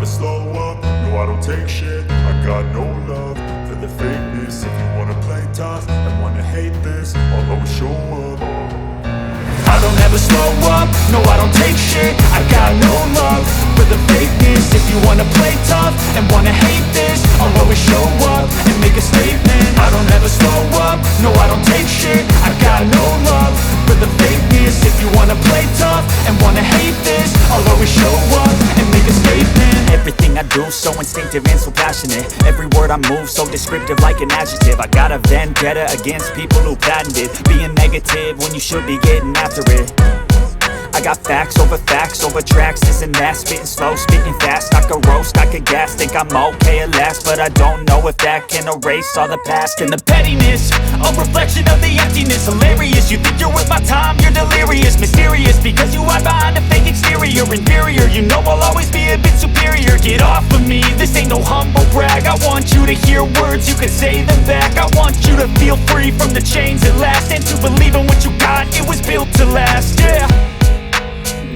slow up, no I don't take shit. I got no love for the fakeness. If you wanna play tough and wanna hate this, I'll always show up. I don't ever slow up, no I don't take shit. I got no love for the fakeness. If you wanna play tough and wanna hate this, I'll always show up and make a statement. I don't ever slow up, no I don't take shit. I got no love for the fakeness. If you wanna play tough and wanna hate this, I'll always show up and make a statement. Everything I do so instinctive and so passionate. Every word I move so descriptive like an adjective. I got a vendetta against people who patented being negative when you should be getting after it. I got facts over tracks, this and that. Spitting slow, speaking fast, I could roast, I could gas. Think I'm okay at last, but I don't know if that can erase all the past. And the pettiness, a reflection of the emptiness. Hilarious, you think you're worth my time, you're delirious. Mysterious, because you hide behind a fake exterior. Inferior, you know I'll always be a bit superior. Get off of me, this ain't no humble brag. I want you to hear words, you can say them back. I want you to feel free from the chains at last, and to believe in what you got, it was built to last, yeah.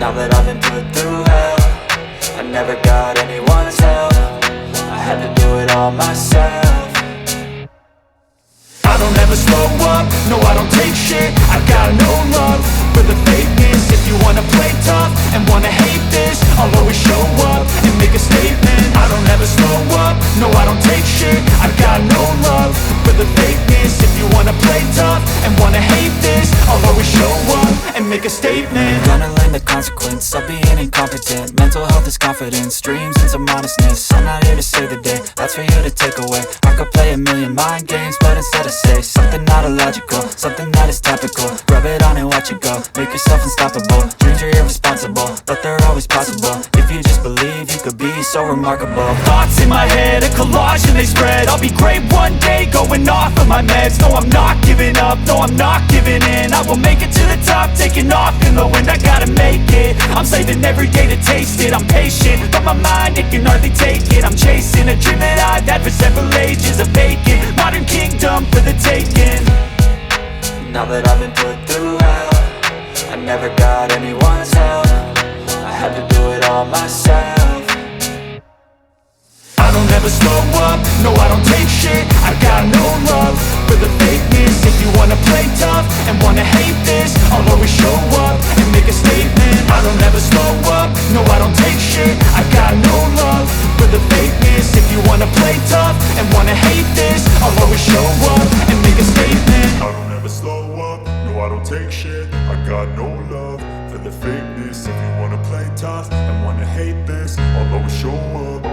Now that I've been put through hell, I never got anyone's help. I had to do it all myself. I don't ever slow up, no I don't take shit. I got no love for the fakeness. If you wanna play tough and wanna hate this, I'll always show up and make a statement. I don't ever slow up, no I don't take shit. I got no love for the fakeness. If you wanna play tough and wanna hate this, I'll always show up and make a statement. Gonna learn the consequence of being incompetent. Mental health is confidence, dreams and some modestness. I'm not here to save the day, that's for you to take away. I could play a million mind games, but instead I say something not illogical, something that is topical. Rub it on and watch it go, make yourself unstoppable. Dreams are irresponsible, but they're always possible. If you just believe, you could be so remarkable. Thoughts in my head, a collage and they spread. I'll be great one day, going off of my meds. No, I'm not giving up, no, I'm not giving in. I will make it to the top, taking off in the wind. I gotta make it, I'm saving every day to taste it. I'm patient, but my mind, it can hardly take it. I'm chasing a dream that I've had for several ages. A vacant, modern kingdom for the taking. Now that I've been put through hell, I never got anyone's help. I had to do it all myself. I don't ever slow up, no I don't take shit. I got no love for the fakeness. If you wanna play tough and wanna hate this, I'll always show up and make a statement. I don't ever slow up, no I don't take shit. I got no love for the fakeness. If you wanna play tough and wanna hate this, I'll always show up and make a statement. I don't ever slow up, no I don't take shit. I got no love for the fakeness. If you wanna play tough and wanna hate this, I'll always show up.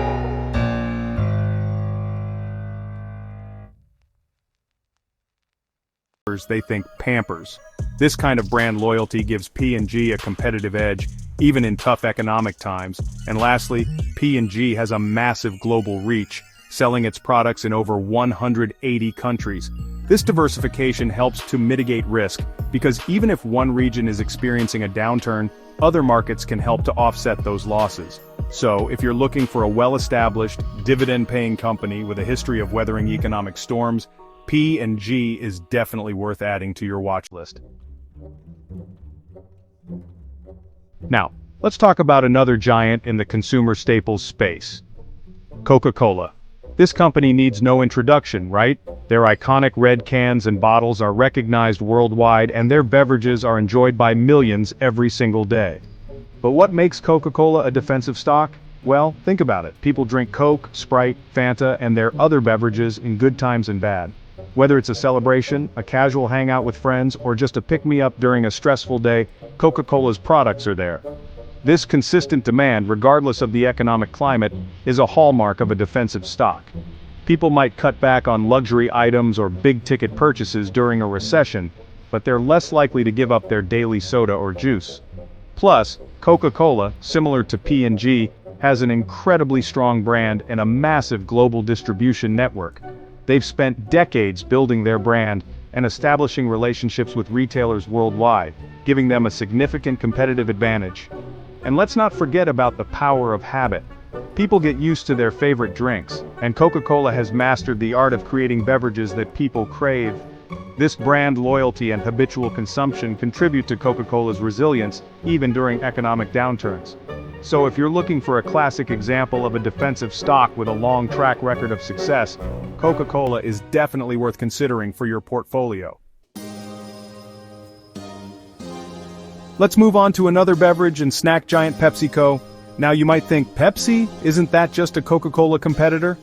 They think Pampers. This kind of brand loyalty gives P&G a competitive edge, even in tough economic times. And lastly, P&G has a massive global reach, selling its products in over 180 countries. This diversification helps to mitigate risk, because even if one region is experiencing a downturn, other markets can help to offset those losses. So, if you're looking for a well-established, dividend-paying company with a history of weathering economic storms, P&G is definitely worth adding to your watch list. Now, let's talk about another giant in the consumer staples space. Coca-Cola. This company needs no introduction, right? Their iconic red cans and bottles are recognized worldwide, and their beverages are enjoyed by millions every single day. But what makes Coca-Cola a defensive stock? Well, think about it. People drink Coke, Sprite, Fanta, and their other beverages in good times and bad. Whether it's a celebration, a casual hangout with friends, or just a pick-me-up during a stressful day, Coca-Cola's products are there. This consistent demand, regardless of the economic climate, is a hallmark of a defensive stock. People might cut back on luxury items or big-ticket purchases during a recession, but they're less likely to give up their daily soda or juice. Plus, Coca-Cola, similar to P&G, has an incredibly strong brand and a massive global distribution network. They've spent decades building their brand and establishing relationships with retailers worldwide, giving them a significant competitive advantage. And let's not forget about the power of habit. People get used to their favorite drinks, and Coca-Cola has mastered the art of creating beverages that people crave. This brand loyalty and habitual consumption contribute to Coca-Cola's resilience, even during economic downturns. So if you're looking for a classic example of a defensive stock with a long track record of success, Coca-Cola is definitely worth considering for your portfolio. Let's move on to another beverage and snack giant PepsiCo. Now you might think, Pepsi? Isn't that just a Coca-Cola competitor?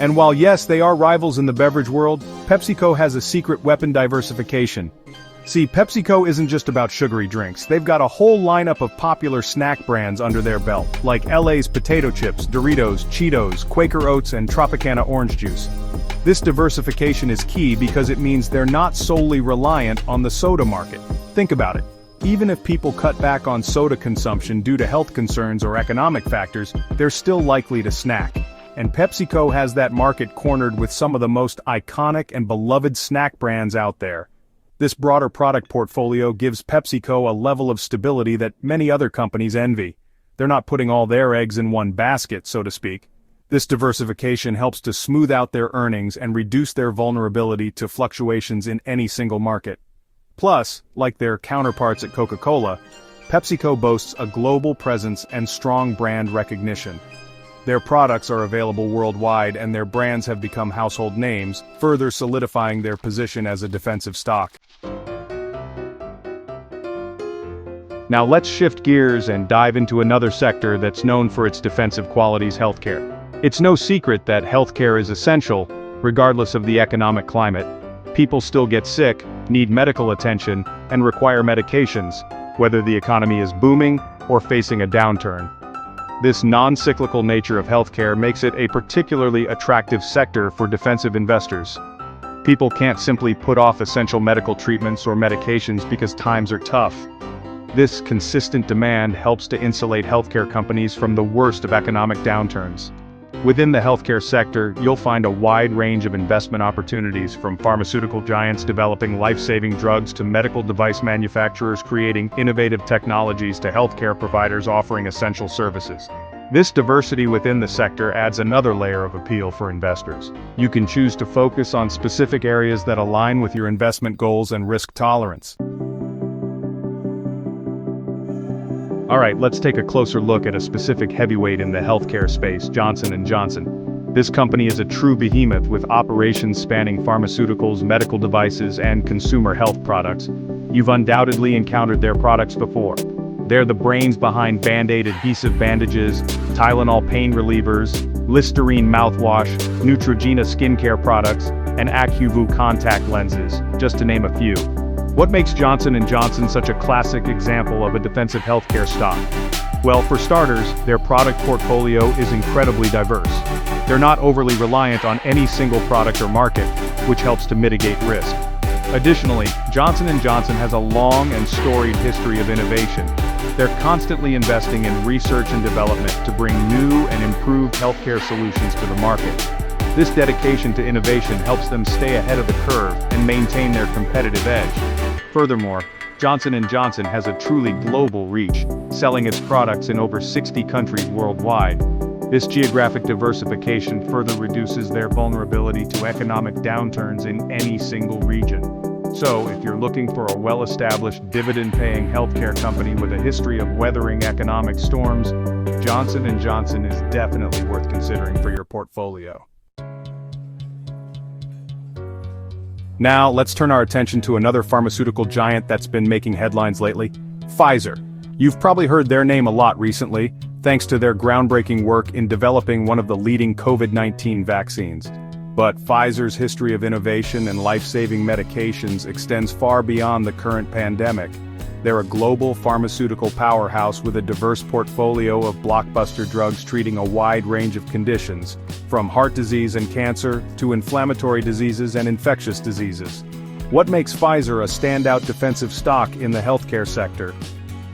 And while yes, they are rivals in the beverage world, PepsiCo has a secret weapon: diversification. See, PepsiCo isn't just about sugary drinks. They've got a whole lineup of popular snack brands under their belt, like LA's potato chips, Doritos, Cheetos, Quaker Oats, and Tropicana orange juice. This diversification is key because it means they're not solely reliant on the soda market. Think about it. Even if people cut back on soda consumption due to health concerns or economic factors, they're still likely to snack. And PepsiCo has that market cornered with some of the most iconic and beloved snack brands out there. This broader product portfolio gives PepsiCo a level of stability that many other companies envy. They're not putting all their eggs in one basket, so to speak. This diversification helps to smooth out their earnings and reduce their vulnerability to fluctuations in any single market. Plus, like their counterparts at Coca-Cola, PepsiCo boasts a global presence and strong brand recognition. Their products are available worldwide and their brands have become household names, further solidifying their position as a defensive stock. Now let's shift gears and dive into another sector that's known for its defensive qualities: healthcare. It's no secret that healthcare is essential, regardless of the economic climate. People still get sick, need medical attention, and require medications, whether the economy is booming or facing a downturn. This non-cyclical nature of healthcare makes it a particularly attractive sector for defensive investors. People can't simply put off essential medical treatments or medications because times are tough. This consistent demand helps to insulate healthcare companies from the worst of economic downturns. Within the healthcare sector, you'll find a wide range of investment opportunities, from pharmaceutical giants developing life-saving drugs to medical device manufacturers creating innovative technologies to healthcare providers offering essential services. This diversity within the sector adds another layer of appeal for investors. You can choose to focus on specific areas that align with your investment goals and risk tolerance. Alright, let's take a closer look at a specific heavyweight in the healthcare space: Johnson & Johnson. This company is a true behemoth with operations spanning pharmaceuticals, medical devices, and consumer health products. You've undoubtedly encountered their products before. They're the brains behind Band-Aid adhesive bandages, Tylenol pain relievers, Listerine mouthwash, Neutrogena skincare products, and AccuVu contact lenses, just to name a few. What makes Johnson & Johnson such a classic example of a defensive healthcare stock? Well, for starters, their product portfolio is incredibly diverse. They're not overly reliant on any single product or market, which helps to mitigate risk. Additionally, Johnson & Johnson has a long and storied history of innovation. They're constantly investing in research and development to bring new and improved healthcare solutions to the market. This dedication to innovation helps them stay ahead of the curve and maintain their competitive edge. Furthermore, Johnson & Johnson has a truly global reach, selling its products in over 60 countries worldwide. This geographic diversification further reduces their vulnerability to economic downturns in any single region. So, if you're looking for a well-established, dividend-paying healthcare company with a history of weathering economic storms, Johnson & Johnson is definitely worth considering for your portfolio. Now, let's turn our attention to another pharmaceutical giant that's been making headlines lately: Pfizer. You've probably heard their name a lot recently, thanks to their groundbreaking work in developing one of the leading COVID-19 vaccines. But Pfizer's history of innovation and life-saving medications extends far beyond the current pandemic. They're a global pharmaceutical powerhouse with a diverse portfolio of blockbuster drugs treating a wide range of conditions, from heart disease and cancer to inflammatory diseases and infectious diseases. What makes Pfizer a standout defensive stock in the healthcare sector?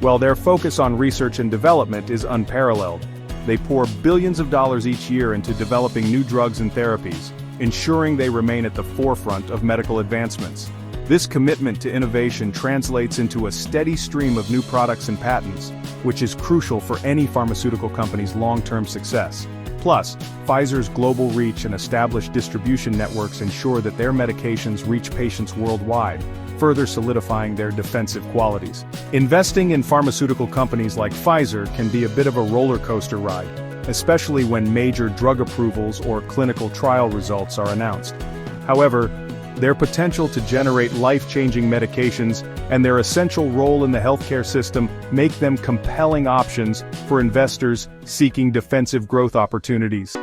Well, their focus on research and development is unparalleled. They pour billions of dollars each year into developing new drugs and therapies, ensuring they remain at the forefront of medical advancements. This commitment to innovation translates into a steady stream of new products and patents, which is crucial for any pharmaceutical company's long-term success. Plus, Pfizer's global reach and established distribution networks ensure that their medications reach patients worldwide, further solidifying their defensive qualities. Investing in pharmaceutical companies like Pfizer can be a bit of a roller coaster ride, especially when major drug approvals or clinical trial results are announced. However, their potential to generate life-changing medications and their essential role in the healthcare system make them compelling options for investors seeking defensive growth opportunities.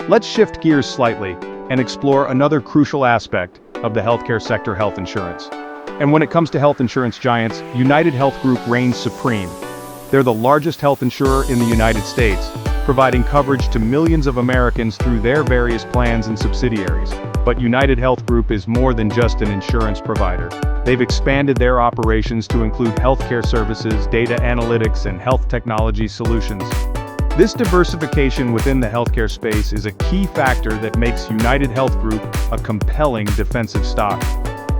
Let's shift gears slightly and explore another crucial aspect of the healthcare sector: health insurance. And when it comes to health insurance giants, United Health Group reigns supreme. They're the largest health insurer in the United States, providing coverage to millions of Americans through their various plans and subsidiaries. But United Health Group is more than just an insurance provider. They've expanded their operations to include healthcare services, data analytics, and health technology solutions. This diversification within the healthcare space is a key factor that makes United Health Group a compelling defensive stock.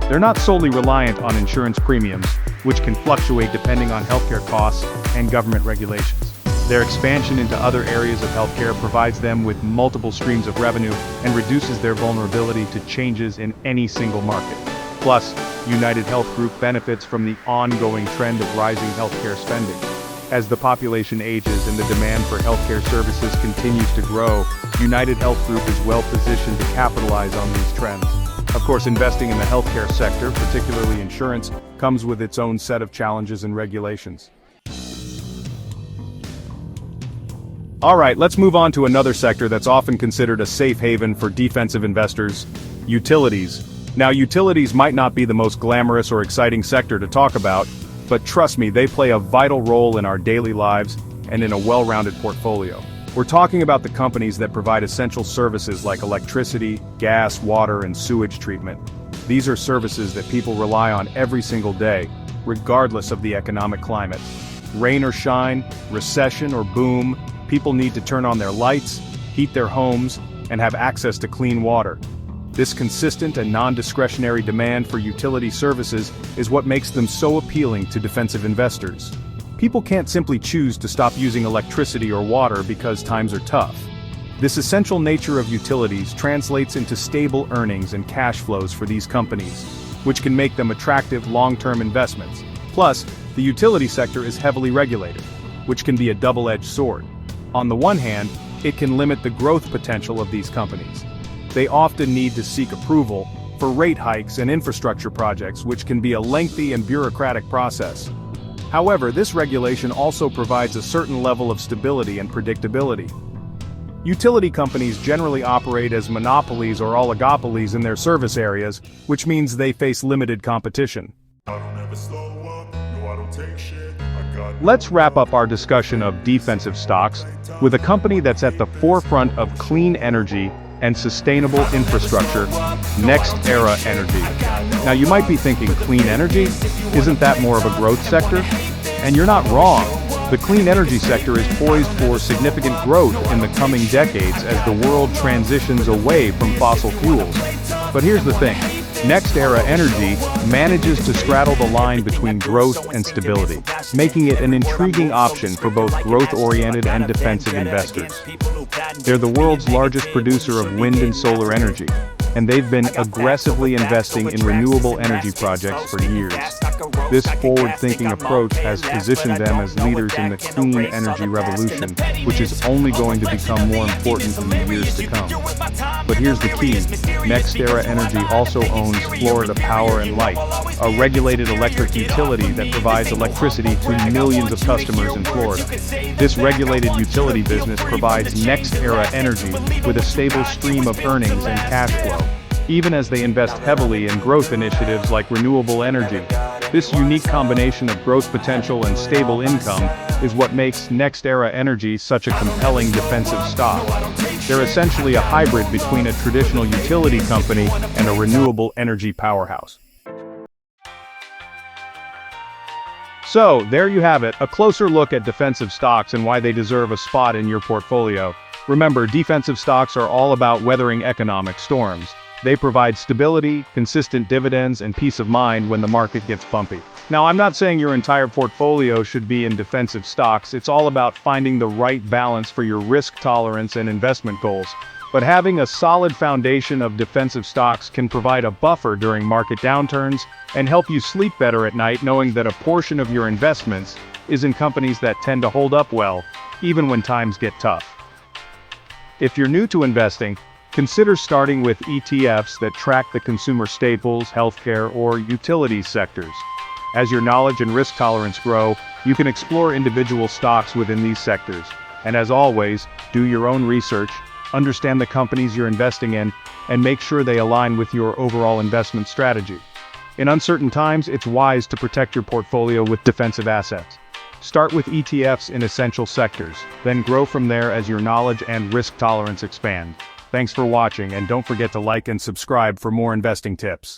They're not solely reliant on insurance premiums, which can fluctuate depending on healthcare costs and government regulations. Their expansion into other areas of healthcare provides them with multiple streams of revenue and reduces their vulnerability to changes in any single market. Plus, United Health Group benefits from the ongoing trend of rising healthcare spending. As the population ages and the demand for healthcare services continues to grow, United Health Group is well positioned to capitalize on these trends. Of course, investing in the healthcare sector, particularly insurance, comes with its own set of challenges and regulations. Alright, let's move on to another sector that's often considered a safe haven for defensive investors: utilities. Now, utilities might not be the most glamorous or exciting sector to talk about, but trust me, they play a vital role in our daily lives and in a well-rounded portfolio. We're talking about the companies that provide essential services like electricity, gas, water, and sewage treatment. These are services that people rely on every single day, regardless of the economic climate. Rain or shine, recession or boom, people need to turn on their lights, heat their homes, and have access to clean water. This consistent and non-discretionary demand for utility services is what makes them so appealing to defensive investors. People can't simply choose to stop using electricity or water because times are tough. This essential nature of utilities translates into stable earnings and cash flows for these companies, which can make them attractive long-term investments. Plus, the utility sector is heavily regulated, which can be a double-edged sword. On the one hand, it can limit the growth potential of these companies. They often need to seek approval for rate hikes and infrastructure projects, which can be a lengthy and bureaucratic process. However, this regulation also provides a certain level of stability and predictability. Utility companies generally operate as monopolies or oligopolies in their service areas, which means they face limited competition. Let's wrap up our discussion of defensive stocks with a company that's at the forefront of clean energy and sustainable infrastructure: NextEra Energy. Now, you might be thinking, clean energy? Isn't that more of a growth sector? And you're not wrong. The clean energy sector is poised for significant growth in the coming decades as the world transitions away from fossil fuels. But here's the thing: NextEra Energy manages to straddle the line between growth and stability, making it an intriguing option for both growth-oriented and defensive investors. They're the world's largest producer of wind and solar energy, and they've been aggressively investing in renewable energy projects for years. This forward-thinking approach has positioned them as leaders in the clean energy revolution, which is only going to become more important in the years to come. But here's the key: NextEra Energy also owns Florida Power and Light, a regulated electric utility that provides electricity to millions of customers in Florida. This regulated utility business provides NextEra Energy with a stable stream of earnings and cash flow, even as they invest heavily in growth initiatives like renewable energy. This unique combination of growth potential and stable income is what makes NextEra Energy such a compelling defensive stock. They're essentially a hybrid between a traditional utility company and a renewable energy powerhouse. So, there you have it, a closer look at defensive stocks and why they deserve a spot in your portfolio. Remember, defensive stocks are all about weathering economic storms. They provide stability, consistent dividends, and peace of mind when the market gets bumpy. Now, I'm not saying your entire portfolio should be in defensive stocks. It's all about finding the right balance for your risk tolerance and investment goals. but having a solid foundation of defensive stocks can provide a buffer during market downturns and help you sleep better at night knowing that a portion of your investments is in companies that tend to hold up well, even when times get tough. If you're new to investing, consider starting with ETFs that track the consumer staples, healthcare, or utilities sectors. As your knowledge and risk tolerance grow, you can explore individual stocks within these sectors. And as always, do your own research, understand the companies you're investing in, and make sure they align with your overall investment strategy. In uncertain times, it's wise to protect your portfolio with defensive assets. Start with ETFs in essential sectors, then grow from there as your knowledge and risk tolerance expand. Thanks for watching, and don't forget to like and subscribe for more investing tips.